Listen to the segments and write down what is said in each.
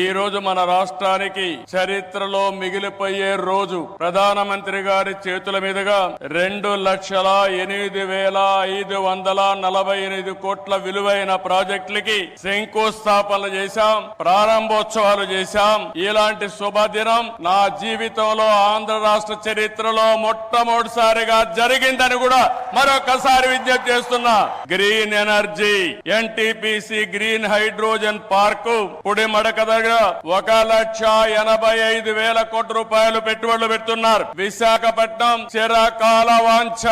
ఈ రోజు మన రాష్ట్రానికి చరిత్రలో మిగిలిపోయే రోజు. ప్రధానమంత్రి గారి చేతుల మీదుగా 2,08,548 కోట్ల విలువైన ప్రాజెక్టులకి శంకుస్థాపనలు చేశాం, ప్రారంభోత్సవాలు చేశాం. ఇలాంటి శుభదినం నా జీవితంలో ఆంధ్ర రాష్ట్ర చరిత్రలో మొట్టమొదటిసారిగా జరిగిందని కూడా మరొకసారి విజ్ఞప్తి చేస్తున్నా. Green energy NTPC green hydrogen park Pudimadaka దగ్గర 1,85,000 కోట్ల రూపాయలు పెట్టుబడులు పెడుతున్నారు. విశాఖపట్నం చిరకాల వాంఛ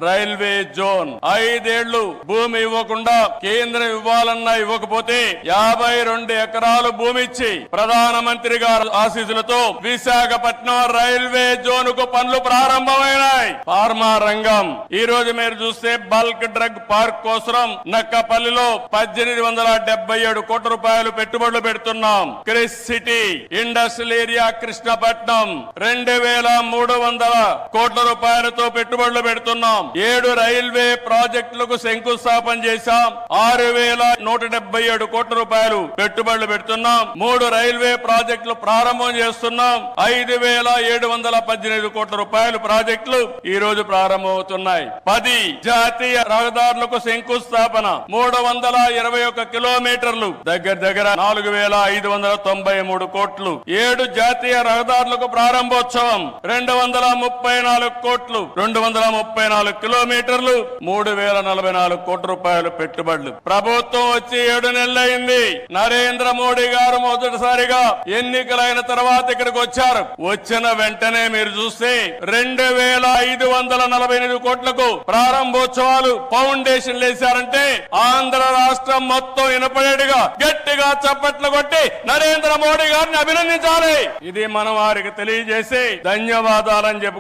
రైల్వే జోన్. 5 ఏళ్లు భూమి ఇవ్వకుండా కేంద్రం ఇవ్వాలన్నా ఇవ్వకపోతే 52 ఎకరాలు భూమి ఇచ్చి ప్రధానమంత్రి గారి ఆశీస్సులతో విశాఖపట్నం రైల్వే జోన్ కు పనులు ప్రారంభమైనాయి. ఫార్మా రంగం ఈ రోజు మీరు చూస్తే బల్క్ డ్రగ్ పార్క్ కోసం నక్కపల్లిలో 1,877 కోట్ల రూపాయలు పెట్టుబడులు పెడుతున్నాం. Chris city industrial area Krishnapatnam 2,300 కోట్ల రూపాయలతో పెట్టుబడులు పెడుతున్నాం. 7 రైల్వే ప్రాజెక్టులకు శంకుస్థాపన చేశాం. 6,177 కోట్ల రూపాయలు పెట్టుబడులు పెడుతున్నాం. 3 రైల్వే ప్రాజెక్టులు ప్రారంభం చేస్తున్నాం. 5,718 కోట్ల రూపాయలు ప్రాజెక్టులు ఈ రోజు ప్రారంభమవుతున్నాయి. 10 జాతీయ రహదారులకు శంకుస్థాపన, 321 కిలోమీటర్లు, దగ్గర 4,593 కోట్లు. 7 జాతీయ రహదారులకు ప్రారంభోత్సవం, 234 కోట్లు, 234 కిలోమీటర్లు, 3,044 కోట్ల రూపాయలు పెట్టుబడులు. ప్రభుత్వం వచ్చి 7 నెలలైంది. నరేంద్ర మోడీ గారు మొదటిసారిగా ఎన్నికలైన తర్వాత ఇక్కడికి వచ్చారు. వచ్చిన వెంటనే మీరు చూస్తే 2,548 కోట్లకు ప్రారంభోత్సవాలు, ఫౌండేషన్ వేశారంటే ఆంధ్ర రాష్ట్రం మొత్తం వినపడేట్టుగా గట్టిగా చప్పట్లు కొట్టి నరేంద్ర మోడీ గారిని అభినందించాలి. ఇది మనం వారికి తెలియజేసి ధన్యవాదాలని చెప్పుకో.